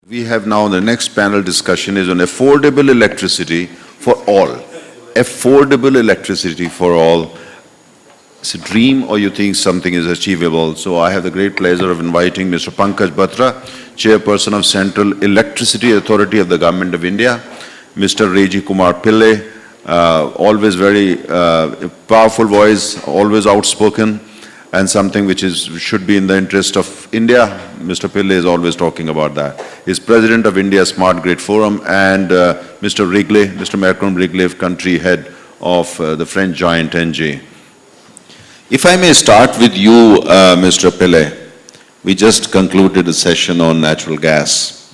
We have now the next panel discussion is on affordable electricity for all. Affordable electricity for all. It's a dream or you think something is achievable. So I have the great pleasure of inviting Mr. Pankaj Batra, Chairperson of Central Electricity Authority of the Government of India, Mr. Reji Kumar Pillai, always very powerful voice, always outspoken, and something which should be in the interest of India. Mr. Pillai is always talking about that. He's President of India Smart Grid Forum, and Mr. Wrigley, Mr. Malcolm Wrigley, country head of the French giant ENGIE. If I may start with you, Mr. Pillai. We just concluded a session on natural gas,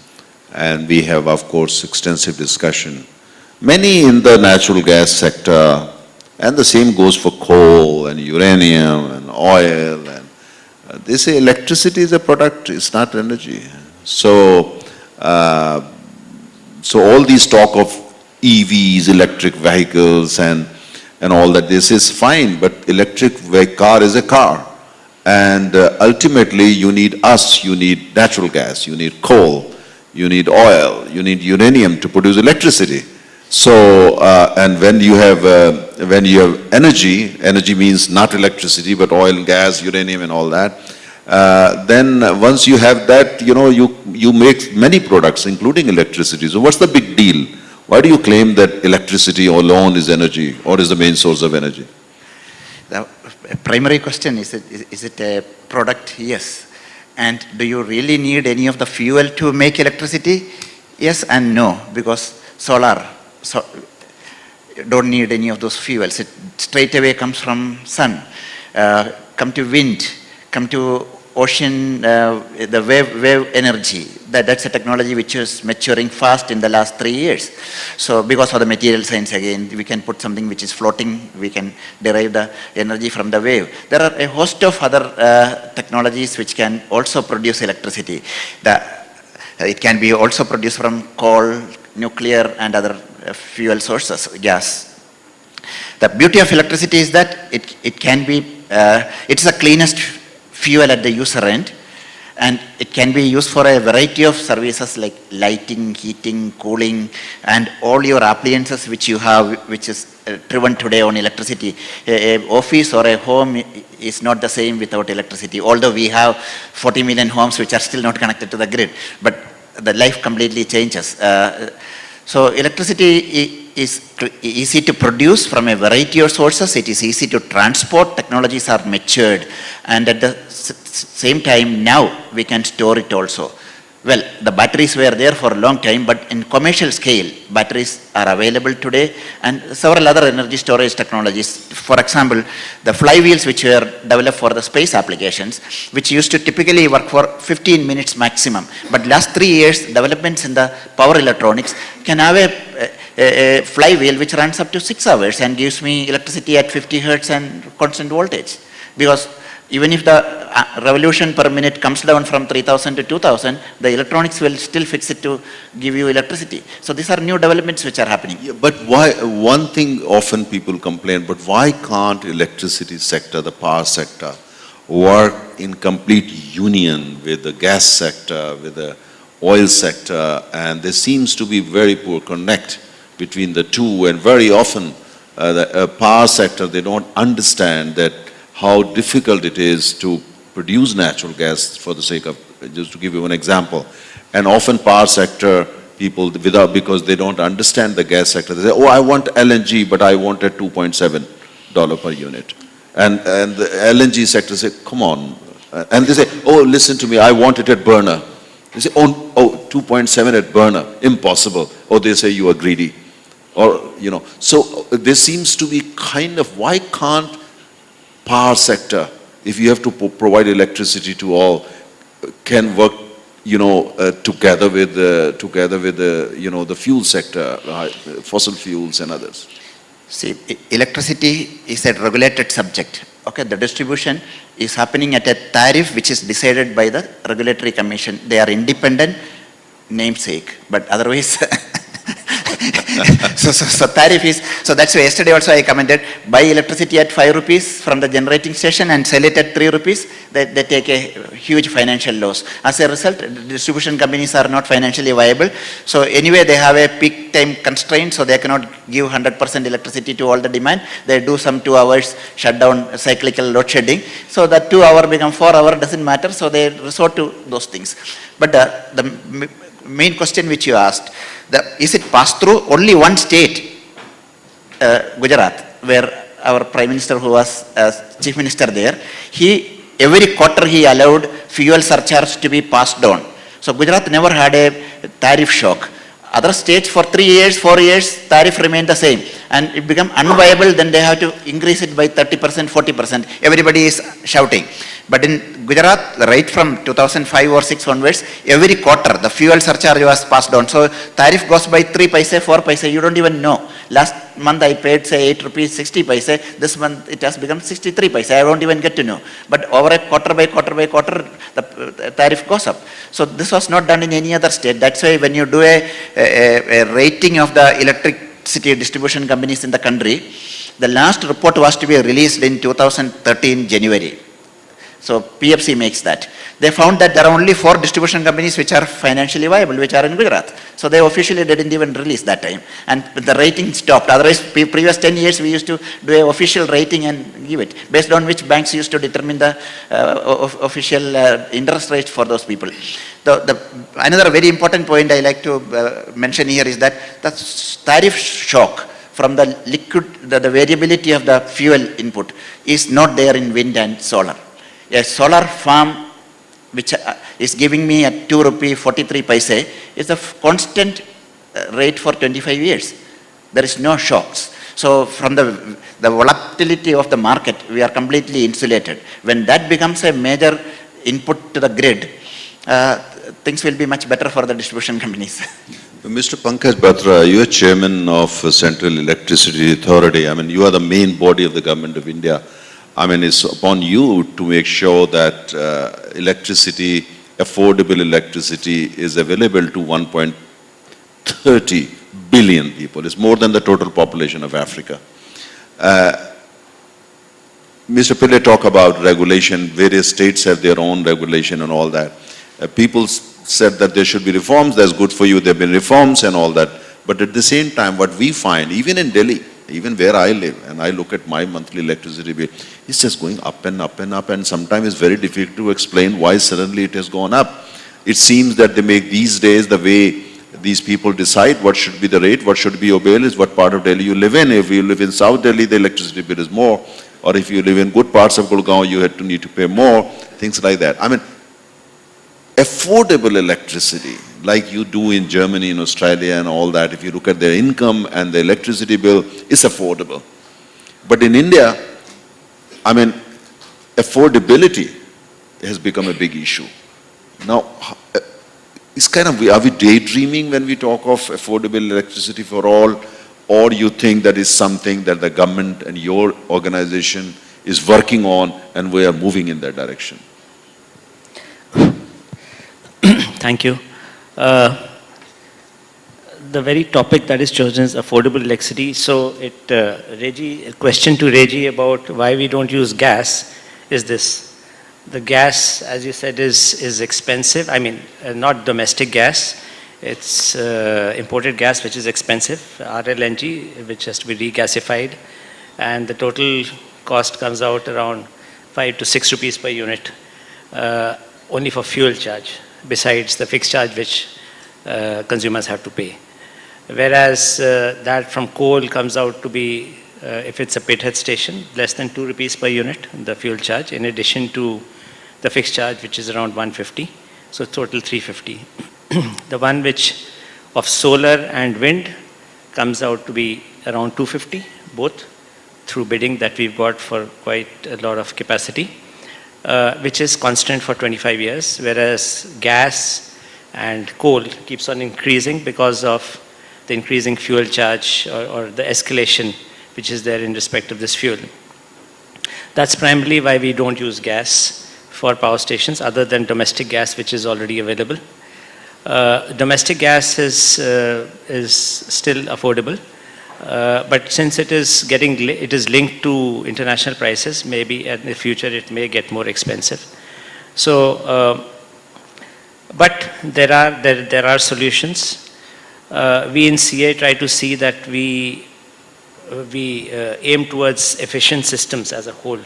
and we have, of course, extensive discussion. Many in the natural gas sector, and the same goes for coal and uranium and oil, and they say electricity is a product, it's not energy. So, all these talk of EVs, electric vehicles, and all that, this is fine, but electric car is a car. And ultimately, you need you need natural gas, you need coal, you need oil, you need uranium to produce electricity. So, and when you have energy, energy means not electricity, but oil and gas, uranium and all that, then once you have that, you make many products, including electricity. So what's the big deal? Why do you claim that electricity alone is energy, or is the main source of energy? The primary question is it a product? Yes. And do you really need any of the fuel to make electricity? Yes and no, because solar don't need any of those fuels. It straight away comes from sun. Come to wind, come to ocean, the wave energy. That's a technology which is maturing fast in the last 3 years. So because of the material science again, we can put something which is floating, we can derive the energy from the wave. There are a host of other technologies which can also produce electricity. It can be also produced from coal, nuclear and other fuel sources, gas. The beauty of electricity is that it can be, it's the cleanest fuel at the user end, and it can be used for a variety of services like lighting, heating, cooling, and all your appliances which you have, which is driven today on electricity. An office or a home is not the same without electricity, although we have 40 million homes which are still not connected to the grid, but the life completely changes. So electricity is easy to produce from a variety of sources. It is easy to transport. Technologies are matured, and at the same time now we can store it also. Well, the batteries were there for a long time, but in commercial scale, batteries are available today, and several other energy storage technologies. For example, the flywheels which were developed for the space applications, which used to typically work for 15 minutes maximum. But last 3 years, developments in the power electronics can have a flywheel which runs up to 6 hours and gives me electricity at 50 hertz and constant voltage. Because even if the revolution per minute comes down from 3000 to 2000, the electronics will still fix it to give you electricity. So these are new developments which are happening. Yeah, but why, one thing often people complain, but why can't electricity sector, the power sector, work in complete union with the gas sector, with the oil sector? And there seems to be very poor connect between the two, and very often the power sector, they don't understand that how difficult it is to produce natural gas, for the sake of, just to give you an example. And often power sector people, because they don't understand the gas sector, they say, oh, I want LNG, but I want at $2.7 per unit. And the LNG sector say, come on. And they say, oh, listen to me, I want it at burner. They say, oh, 2.7 at burner, impossible. Or they say, you are greedy. Or, so there seems to be kind of, why can't power sector, if you have to provide electricity to all, can work, together with the fuel sector, fossil fuels and others? See, electricity is a regulated subject. Okay, the distribution is happening at a tariff which is decided by the regulatory commission. They are independent namesake, but otherwise So tariff is, so that's why yesterday also I commented, buy electricity at 5 rupees from the generating station and sell it at 3 rupees, they take a huge financial loss. As a result, distribution companies are not financially viable. So anyway, they have a peak time constraint, so they cannot give 100% electricity to all the demand. They do some 2 hours shutdown, cyclical load shedding. So that 2 hour become 4 hour, doesn't matter, so they resort to those things. But the main question which you asked, is it passed through? Only one state, Gujarat, where our Prime Minister, who was Chief Minister there, every quarter he allowed fuel surcharge to be passed on. So Gujarat never had a tariff shock. Other states for 3 years, 4 years, tariff remained the same. And it became unviable, then they have to increase it by 30%, 40%. Everybody is shouting. But in Gujarat, right from 2005 or 6 onwards, every quarter the fuel surcharge was passed on. So tariff goes by 3 paise, 4 paise, you don't even know. Last month I paid say 8 rupees 60 paise, this month it has become 63 paise, I don't even get to know. But over a quarter by quarter by quarter, the tariff goes up. So this was not done in any other state. That's why when you do a rating of the electricity distribution companies in the country, the last report was to be released in 2013 January. So PFC makes that. They found that there are only 4 distribution companies which are financially viable, which are in Gujarat. So they officially didn't even release that time. And the rating stopped. Otherwise, previous 10 years we used to do an official rating and give it, based on which banks used to determine the official interest rate for those people. Another very important point I like to mention here is that the tariff shock from the liquid, the variability of the fuel input is not there in wind and solar. A solar farm which is giving me at 2 rupee 43 paise is a constant rate for 25 years. There is no shocks. So from the volatility of the market, we are completely insulated. When that becomes a major input to the grid, things will be much better for the distribution companies. Mr. Pankaj Batra, you are chairman of Central Electricity Authority. I mean, you are the main body of the government of India. I mean, it's upon you to make sure that electricity, affordable electricity is available to 1.30 billion people. It's more than the total population of Africa. Mr. Pillai talked about regulation. Various states have their own regulation and all that. People said that there should be reforms. That's good for you. There have been reforms and all that. But at the same time, what we find, even in Delhi, even where I live, and I look at my monthly electricity bill, it's just going up and up and up, and sometimes it's very difficult to explain why suddenly it has gone up. It seems that they make these days the way these people decide what should be the rate, what should be your bill is what part of Delhi you live in. If you live in South Delhi, the electricity bill is more, or if you live in good parts of Gurgaon, you need to pay more, things like that. I mean, affordable electricity, like you do in Germany, in Australia and all that, if you look at their income and the electricity bill, it's affordable. But in India, I mean, affordability has become a big issue. Now, it's kind of, are we daydreaming when we talk of affordable electricity for all, or you think that is something that the government and your organization is working on and we are moving in that direction? Thank you. The very topic that is chosen is affordable electricity. So a question to Reggie about why we don't use gas is this. The gas, as you said, is expensive. I mean, not domestic gas. It's imported gas, which is expensive, RLNG, which has to be regasified. And the total cost comes out around 5 to 6 rupees per unit, only for fuel charge, besides the fixed charge which consumers have to pay. Whereas that from coal comes out to be, if it's a pithead station, less than 2 rupees per unit, the fuel charge, in addition to the fixed charge, which is around 150. So total 350. The one which of solar and wind comes out to be around 250, both through bidding that we've got for quite a lot of capacity, which is constant for 25 years, whereas gas and coal keeps on increasing because of the increasing fuel charge or the escalation which is there in respect of this fuel. That's primarily why we don't use gas for power stations other than domestic gas which is already available. Domestic gas is still affordable, but since it is linked to international prices, maybe in the future it may get more expensive. So, but there are solutions. We in CA try to see that we aim towards efficient systems as a whole.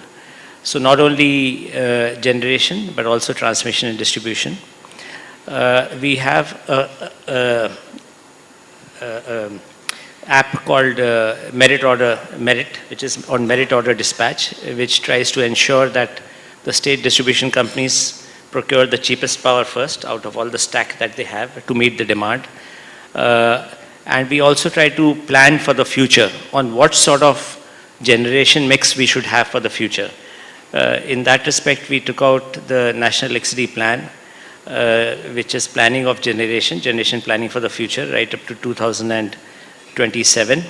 So not only generation, but also transmission and distribution. We have a app called Merit, which is on merit order dispatch, which tries to ensure that the state distribution companies procure the cheapest power first out of all the stack that they have to meet the demand. And we also try to plan for the future on what sort of generation mix we should have for the future. In that respect, we took out the National Electricity Plan, which is planning of generation planning for the future, right up to 2027,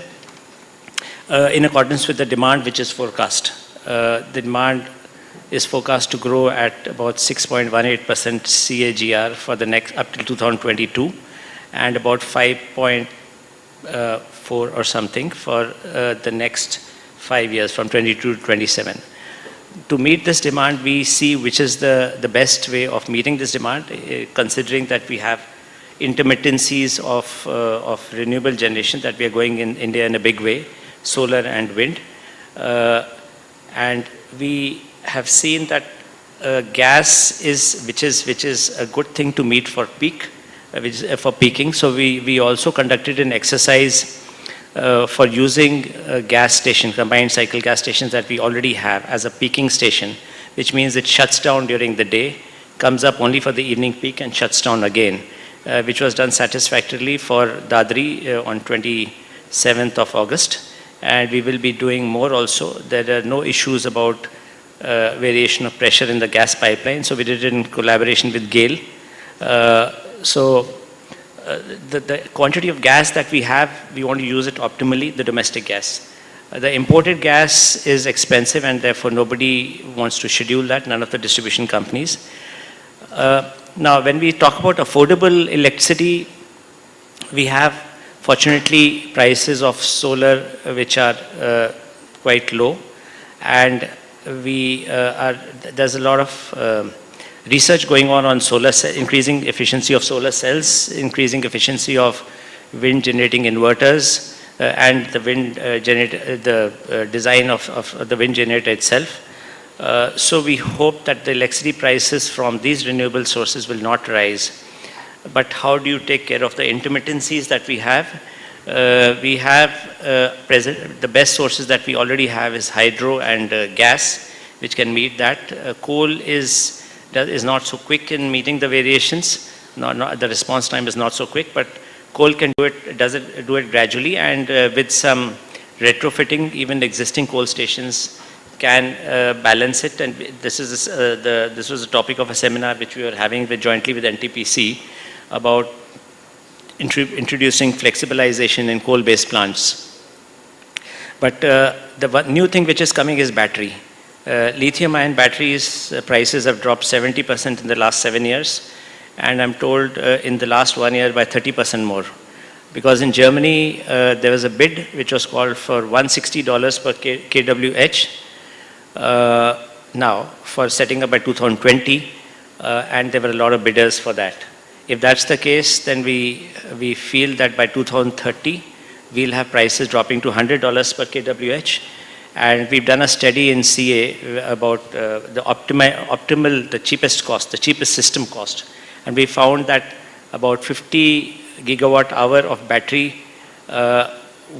in accordance with the demand which is forecast. The demand is forecast to grow at about 6.18% CAGR for the next up till 2022, and about 5.4 or something for the next 5 years from 22 to 27. To meet this demand, we see which is the best way of meeting this demand, considering that we have intermittencies of renewable generation that we are going in India in a big way, solar and wind. And we have seen that gas which is a good thing to meet for peak, for peaking. So we also conducted an exercise for using gas station, combined cycle gas stations that we already have as a peaking station, which means it shuts down during the day, comes up only for the evening peak and shuts down again, which was done satisfactorily for Dadri on 27th of August. And we will be doing more also. There are no issues about variation of pressure in the gas pipeline. So we did it in collaboration with GAIL. The quantity of gas that we have, we want to use it optimally, the domestic gas. The imported gas is expensive, and therefore nobody wants to schedule that, none of the distribution companies. Now, when we talk about affordable electricity, we have, fortunately, prices of solar which are quite low, and there's a lot of research going on solar increasing efficiency of solar cells, increasing efficiency of wind generating inverters, and the wind design of the wind generator itself. So we hope that the electricity prices from these renewable sources will not rise. But how do you take care of the intermittencies that we have? We have the best sources that we already have is hydro and gas, which can meet that. Coal is not so quick in meeting the variations. The response time is not so quick, but coal can do it, do it gradually, and with some retrofitting, even existing coal stations can balance it. And this was the topic of a seminar which we were having jointly with NTPC about introducing flexibilization in coal-based plants. But the new thing which is coming is battery. Lithium-ion batteries prices have dropped 70% in the last 7 years, and I'm told in the last 1 year by 30% more. Because in Germany, there was a bid which was called for $160 per kWh now for setting up by 2020, and there were a lot of bidders for that. If that's the case, then we feel that by 2030, we'll have prices dropping to $100 per kWh. And we've done a study in CA about the optimal, the cheapest cost, the cheapest system cost. And we found that about 50 gigawatt hour of battery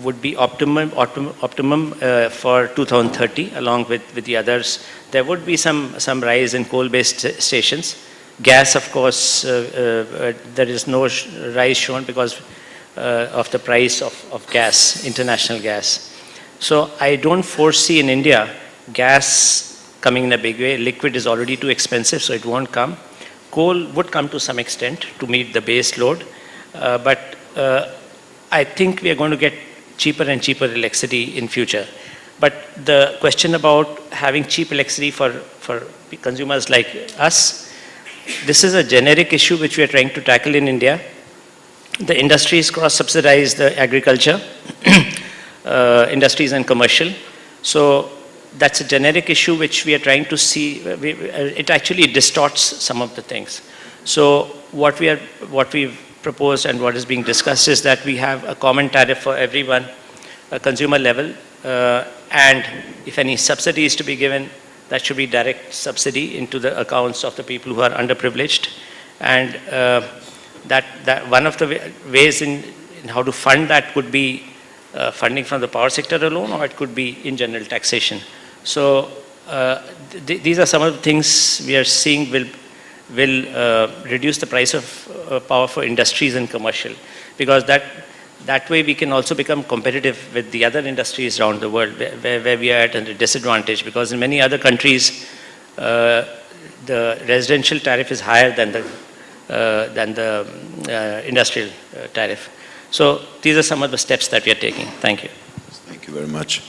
would be optimum for 2030, along with the others. There would be some rise in coal-based stations. Gas, of course, there is no rise shown because of the price of gas, international gas. So I don't foresee in India gas coming in a big way. Liquid is already too expensive, so it won't come. Coal would come to some extent to meet the base load, but I think we are going to get cheaper and cheaper electricity in future. But the question about having cheap electricity for consumers like us, this is a generic issue which we are trying to tackle in India. The industries cross-subsidize the agriculture, industries and commercial. So that's a generic issue which we are trying to see. It actually distorts some of the things. So what we've proposed and what is being discussed is that we have a common tariff for everyone, a consumer level, and if any subsidy is to be given, that should be direct subsidy into the accounts of the people who are underprivileged. And that one of the ways in how to fund that could be funding from the power sector alone, or it could be in general taxation. So these are some of the things we are seeing will reduce the price of power for industries and commercial, because that way we can also become competitive with the other industries around the world where we are at a disadvantage, because in many other countries the residential tariff is higher than the industrial tariff. So these are some of the steps that we are taking. Thank you. Thank you very much.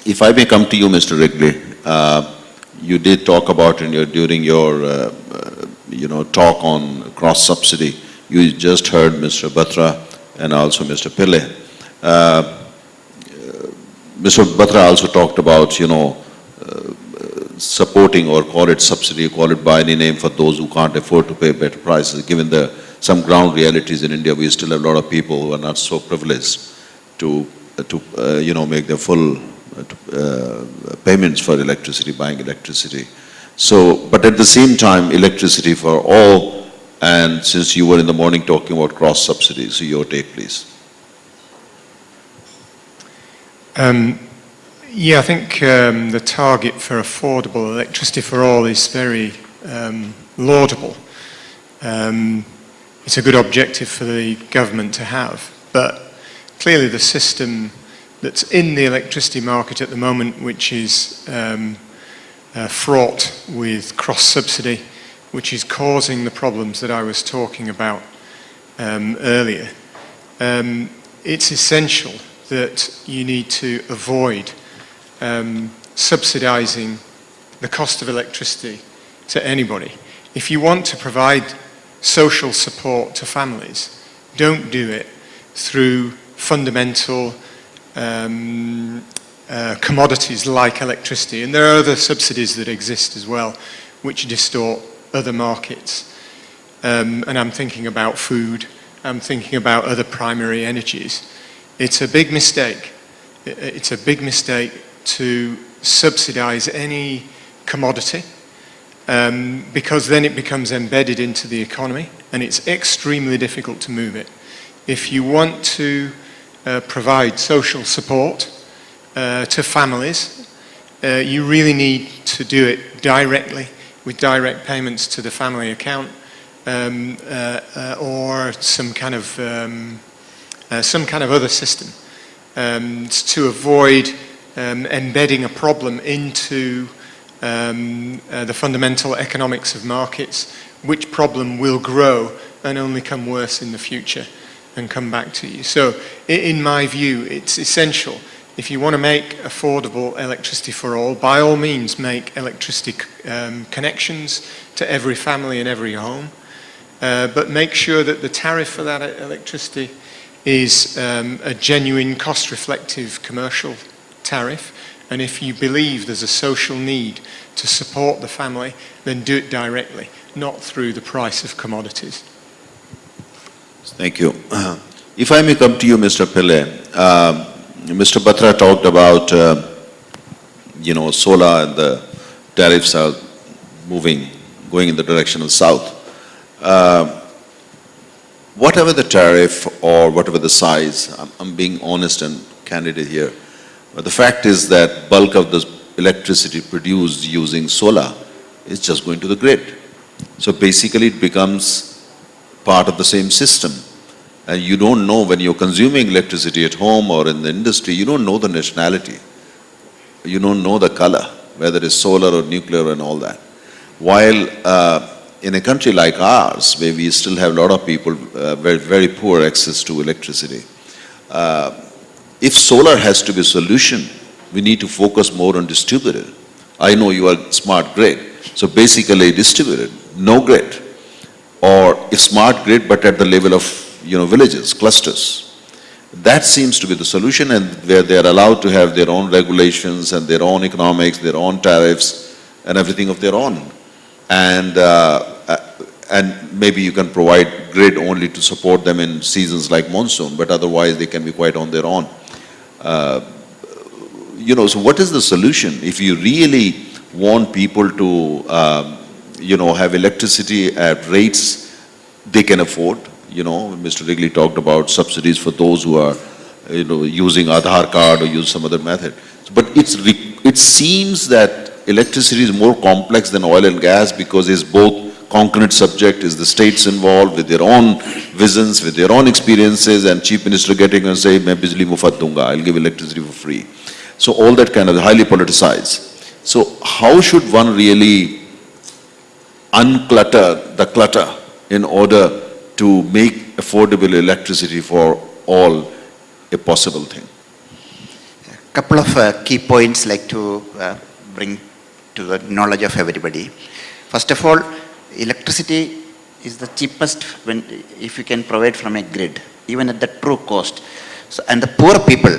If I may come to you, Mr. Wrigley, you did talk about during your talk on cross-subsidy. You just heard Mr. Batra and also Mr. Pillai. Mr. Batra also talked about, supporting, or call it subsidy, call it by any name, for those who can't afford to pay better prices. Given some ground realities in India, we still have a lot of people who are not so privileged to make their full payments for electricity, buying electricity. So, but at the same time, electricity for all. And since you were in the morning talking about cross subsidies, so your take, please. Yeah, I think the target for affordable electricity for all is very laudable. It's a good objective for the government to have, but clearly the system that's in the electricity market at the moment, which is fraught with cross-subsidy, which is causing the problems that I was talking about earlier. It's essential that you need to avoid subsidizing the cost of electricity to anybody. If you want to provide social support to families, don't do it through fundamental commodities like electricity. And there are other subsidies that exist as well, which distort other markets. And I'm thinking about food, I'm thinking about other primary energies. It's a big mistake. It's a big mistake to subsidize any commodity, because then it becomes embedded into the economy and it's extremely difficult to move it. If you want to provide social support to families, you really need to do it directly with direct payments to the family account, or some kind of other system, to avoid embedding a problem into the fundamental economics of markets, which problem will grow and only come worse in the future and come back to you. So in my view, it's essential. If you want to make affordable electricity for all, by all means make electricity connections to every family and every home, but make sure that the tariff for that electricity is a genuine cost-reflective commercial tariff. And if you believe there's a social need to support the family, then do it directly, not through the price of commodities. Thank you. If I may come to you, Mr. Pillai, Mr. Batra talked about, solar, and the tariffs are going in the direction of south. Whatever the tariff or whatever the size, I'm being honest and candid here, but the fact is that bulk of the electricity produced using solar is just going to the grid. So basically it becomes part of the same system. And you don't know, when you're consuming electricity at home or in the industry, you don't know the nationality. You don't know the color, whether it's solar or nuclear and all that. While in a country like ours, where we still have a lot of people, very, very poor access to electricity, if solar has to be a solution, we need to focus more on distributed. I know you are smart grid, So basically distributed, no grid, or a smart grid but at the level of, villages, clusters. That seems to be the solution, and where they are allowed to have their own regulations and their own economics, their own tariffs and everything of their own. And maybe you can provide grid only to support them in seasons like monsoon, but otherwise they can be quite on their own. So what is the solution? If you really want people to, have electricity at rates they can afford, Mr. Wrigley talked about subsidies for those who are, using Aadhaar card or use some other method. But it seems that electricity is more complex than oil and gas because it's both concurrent subject, is the states involved with their own visions, with their own experiences, and Chief Minister getting and say, "Main bijli mufat dunga, I'll give electricity for free." So all that kind of highly politicized. So how should one really unclutter the clutter in order to make affordable electricity for all a possible thing? A couple of key points like to bring to the knowledge of everybody. First of all, electricity is the cheapest if you can provide from a grid, even at the true cost. So, and the poor people,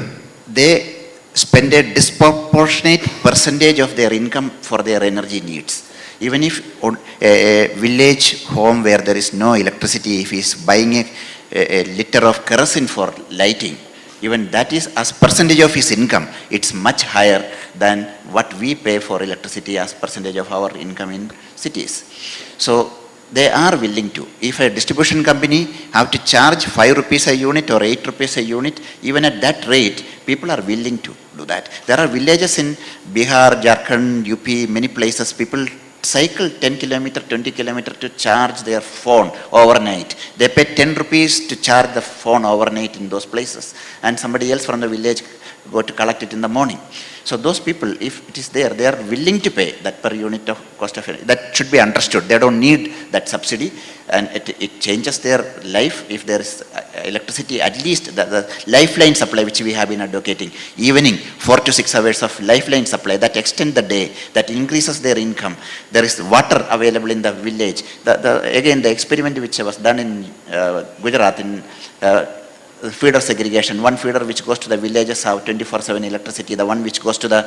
they spend a disproportionate percentage of their income for their energy needs. Even if a village home where there is no electricity, if he is buying a liter of kerosene for lighting, even that is as percentage of his income, it's much higher than what we pay for electricity as percentage of our income in cities. So they are willing to. If a distribution company have to charge 5 rupees a unit or 8 rupees a unit, even at that rate, people are willing to do that. There are villages in Bihar, Jharkhand, UP, many places, people cycle 10 kilometer, 20 kilometer to charge their phone overnight. They pay 10 rupees to charge the phone overnight in those places. And somebody else from the village go to collect it in the morning. So those people, if it is there, they are willing to pay that per unit of cost of energy. That should be understood. They don't need that subsidy, and it changes their life if there is electricity, at least the lifeline supply which we have been advocating, evening 4 to 6 hours of lifeline supply, that extend the day, that increases their income. There is water available in the village. Again, the experiment which was done in Gujarat in feeder segregation, one feeder which goes to the villages have 24/7 electricity, the one which goes to the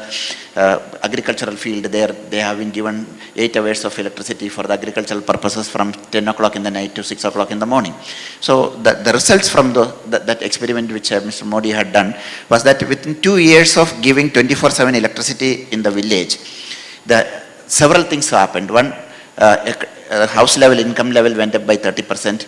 agricultural field, there they have been given 8 hours of electricity for the agricultural purposes from 10 o'clock in the night to 6 o'clock in the morning. So the results from that experiment which Mr. Modi had done was that within 2 years of giving 24/7 electricity in the village, several things happened. One, house level, income level went up by 30%.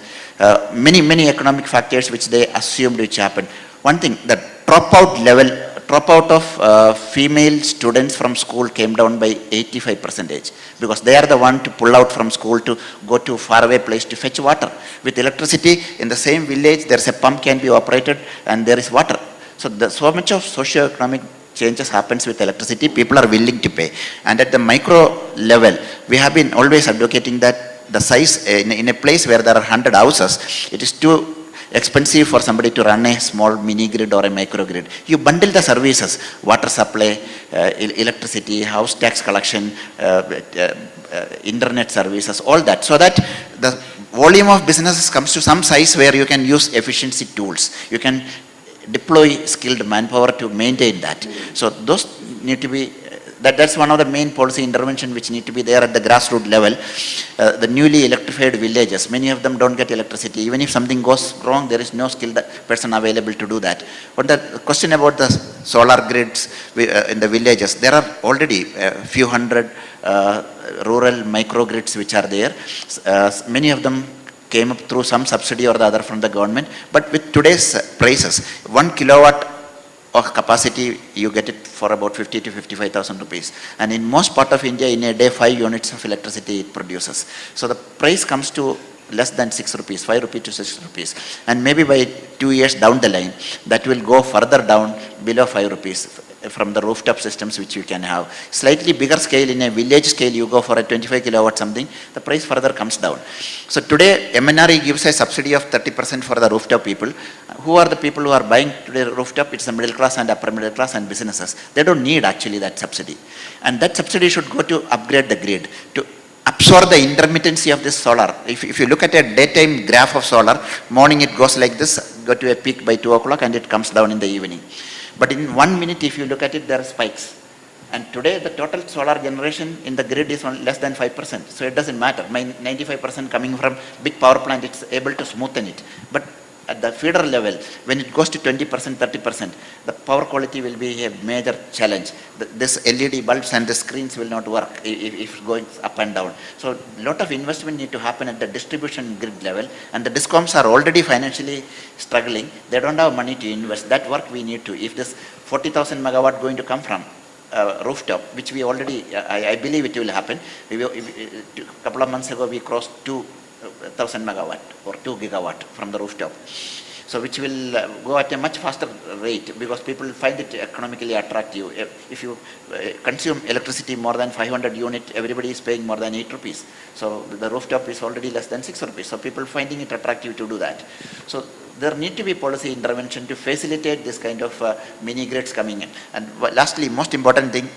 Many economic factors which they assumed which happened. One thing, the dropout of female students from school came down by 85%, because they are the one to pull out from school to go to faraway place to fetch water. With electricity in the same village, there's a pump can be operated and there is water. So much of socio-economic changes happens with electricity, people are willing to pay. And at the micro level, we have been always advocating that the size, in a place where there are 100 houses, it is too expensive for somebody to run a small mini grid or a micro grid. You bundle the services, water supply, electricity, house tax collection, internet services, all that, so that the volume of businesses comes to some size where you can use efficiency tools. You can deploy skilled manpower to maintain that. So those need to be, that's one of the main policy intervention which need to be there at the grassroots level. The newly electrified villages, many of them don't get electricity. Even if something goes wrong, there is no skilled person available to do that. But the question about the solar grids in the villages, there are already a few hundred rural microgrids which are there. Many of them came up through some subsidy or the other from the government. But with today's prices, 1 kilowatt of capacity, you get it for about 50 to 55,000 rupees. And in most part of India, in a day, 5 units of electricity it produces. So the price comes to less than 6 rupees, 5 rupees to 6 rupees. And maybe by 2 years down the line, that will go further down below 5 rupees from the rooftop systems which you can have. Slightly bigger scale, in a village scale, you go for a 25 kilowatt something, the price further comes down. So today, MNRE gives a subsidy of 30% for the rooftop people. Who are the people who are buying today rooftop? It's the middle class and upper middle class and businesses. They don't need actually that subsidy. And that subsidy should go to upgrade the grid, to absorb the intermittency of this solar. If you look at a daytime graph of solar, morning it goes like this, go to a peak by 2 o'clock and it comes down in the evening. But in 1 minute, if you look at it, there are spikes. And today, the total solar generation in the grid is less than 5%. So it doesn't matter. My 95% coming from big power plant, it's able to smoothen it. But at the feeder level, when it goes to 20%, 30%, the power quality will be a major challenge. This LED bulbs and the screens will not work if going up and down. So a lot of investment need to happen at the distribution grid level, and the DISCOMs are already financially struggling. They don't have money to invest. That work we need to. If this 40,000 megawatt going to come from rooftop, which we already, I believe it will happen. A couple of months ago, we crossed 2,000 megawatt or 2 gigawatt from the rooftop. So which will go at a much faster rate because people find it economically attractive. If you consume electricity more than 500 units, everybody is paying more than 8 rupees. So the rooftop is already less than 6 rupees. So people finding it attractive to do that. So there need to be policy intervention to facilitate this kind of mini grids coming in. And lastly, most important thing,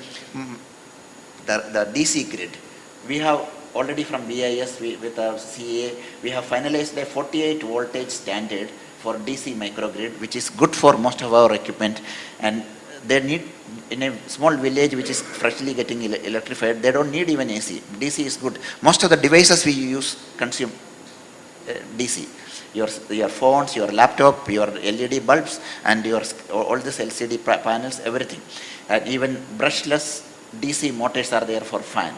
the DC grid. We have already from BIS with our CA, we have finalized a 48 voltage standard for DC microgrid, which is good for most of our equipment. And they need, in a small village which is freshly getting electrified, they don't need even AC. DC is good. Most of the devices we use consume DC. Your phones, your laptop, your LED bulbs, and all this LCD panels, everything. And even brushless DC motors are there for fan.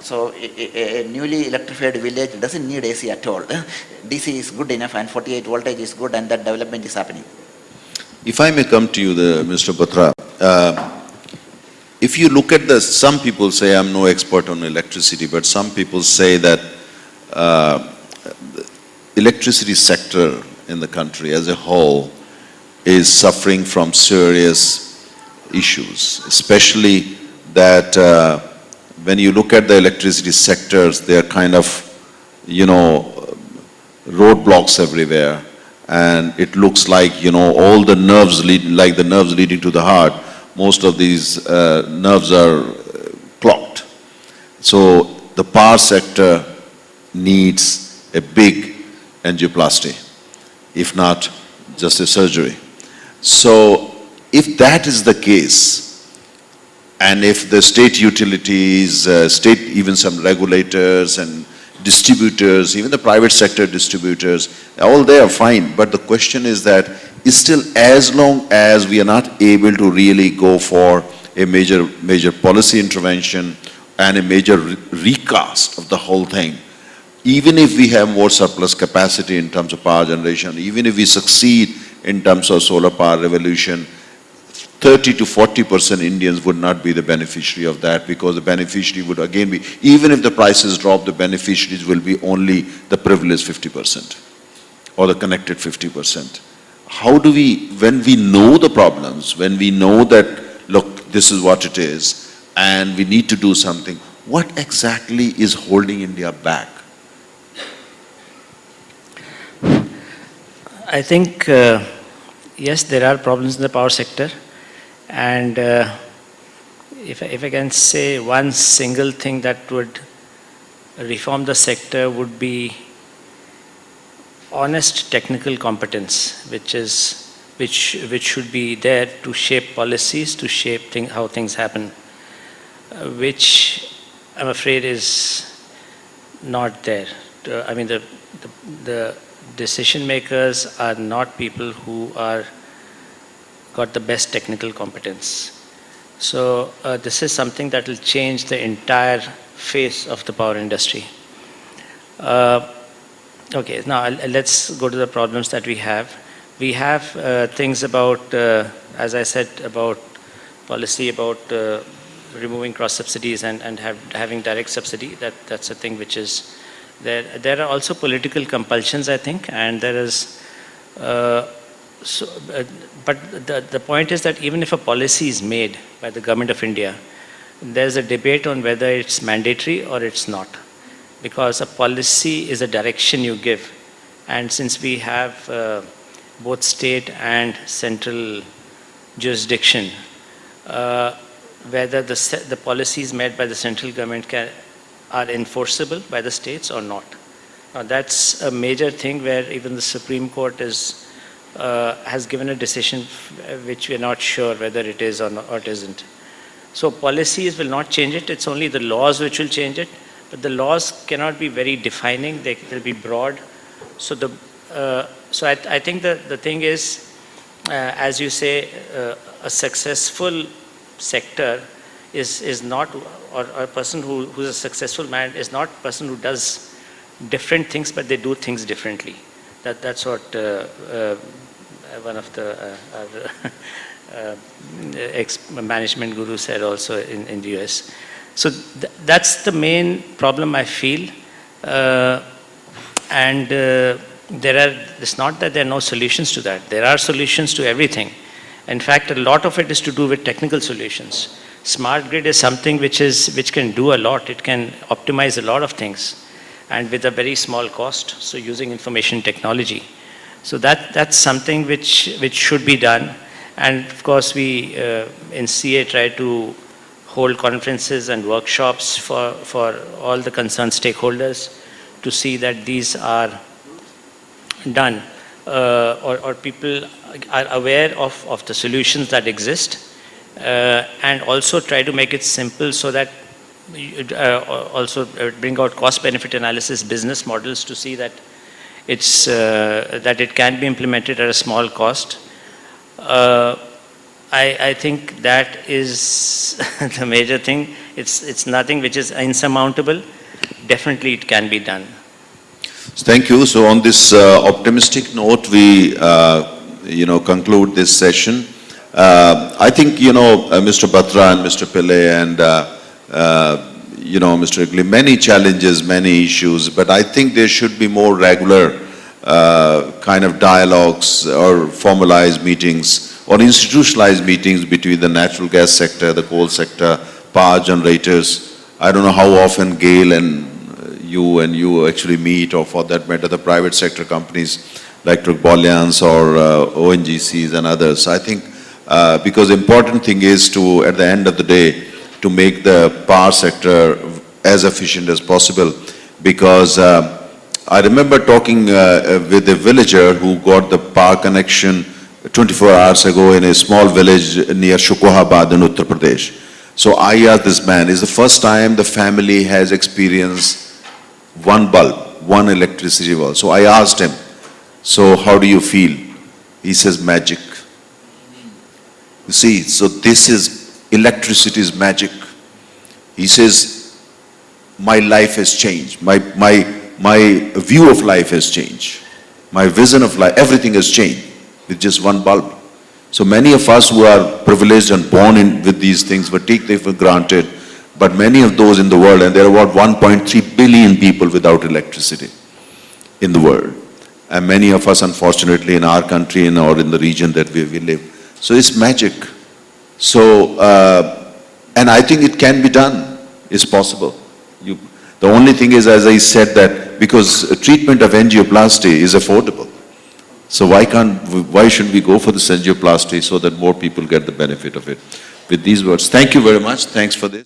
So a newly electrified village doesn't need AC at all. DC is good enough and 48 voltage is good, and that development is happening. If I may come to you, Mr. Batra, if you look at some people say, I'm no expert on electricity, but some people say that the electricity sector in the country as a whole is suffering from serious issues, especially that when you look at the electricity sectors, they are kind of, roadblocks everywhere. And it looks like, all the nerves, like the nerves leading to the heart, most of these nerves are clogged. So the power sector needs a big angioplasty, if not just a surgery. So if that is the case, and if the state utilities, even some regulators and distributors, even the private sector distributors, all they are fine. But the question is that still, as long as we are not able to really go for a major policy intervention and a major recast of the whole thing, even if we have more surplus capacity in terms of power generation, even if we succeed in terms of solar power revolution, 30 to 40% Indians would not be the beneficiary of that, because the beneficiary would again be, even if the prices drop, the beneficiaries will be only the privileged 50% or the connected 50%. How do we, when we know the problems, when we know that, look, this is what it is, and we need to do something, what exactly is holding India back? I think, yes, there are problems in the power sector. And if I can say one single thing that would reform the sector would be honest technical competence, which should be there to shape policies, to shape how things happen, which I'm afraid is not there. I mean, the decision makers are not people who are got the best technical competence. So this is something that will change the entire face of the power industry. Okay, now let's go to the problems that we have. We have things about, as I said, about policy, about removing cross subsidies and having direct subsidy. That's a thing which is There are also political compulsions, I think, and there is, but the point is that even if a policy is made by the government of India, there's a debate on whether it's mandatory or it's not. Because a policy is a direction you give. And since we have both state and central jurisdiction, whether the policies made by the central government are enforceable by the states or not. Now that's a major thing where even the Supreme Court has given a decision which we're not sure whether it is or it isn't. So policies will not change it, it's only the laws which will change it, but the laws cannot be very defining, they'll be broad. So I think the thing is, as you say, a successful sector is not, or a person who's a successful man is not a person who does different things, but they do things differently. That's what one of the ex-management guru said also in the US. So that's the main problem I feel. It's not that there are no solutions to that. There are solutions to everything. In fact, a lot of it is to do with technical solutions. Smart grid is something which can do a lot. It can optimize a lot of things, and with a very small cost. So using information technology. So that's something which should be done. And of course, we in CA try to hold conferences and workshops for all the concerned stakeholders to see that these are done, or people are aware of the solutions that exist, and also try to make it simple so that also bring out cost-benefit analysis, business models to see that that it can be implemented at a small cost. I think that is the major thing. It's nothing which is insurmountable. Definitely it can be done. Thank you. So on this optimistic note, we conclude this session. I think Mr. Batra and Mr. Pillai and Mr. Igli, many challenges, many issues, but I think there should be more regular kind of dialogues or formalized meetings or institutionalized meetings between the natural gas sector, the coal sector, power generators. I don't know how often GAIL and you actually meet, or for that matter the private sector companies like Trubolians or ONGCs and others. I think because the important thing is to, at the end of the day, to make the power sector as efficient as possible, because I remember talking with a villager who got the power connection 24 hours ago in a small village near Shukohabad in Uttar Pradesh. So I asked this man, it's the first time the family has experienced one bulb, one electricity bulb. So I asked him, so how do you feel? He says, magic. You see, so this is, electricity is magic. He says, my life has changed. My view of life has changed. My vision of life, everything has changed with just one bulb. So many of us who are privileged and born in with these things, but take them for granted. But many of those in the world, and there are about 1.3 billion people without electricity in the world. And many of us, unfortunately, in our country or in the region that we live. So it's magic. So, and I think it can be done. It's possible. The only thing is, as I said, that because treatment of angioplasty is affordable. So why should we go for this angioplasty so that more people get the benefit of it? With these words, thank you very much. Thanks for this.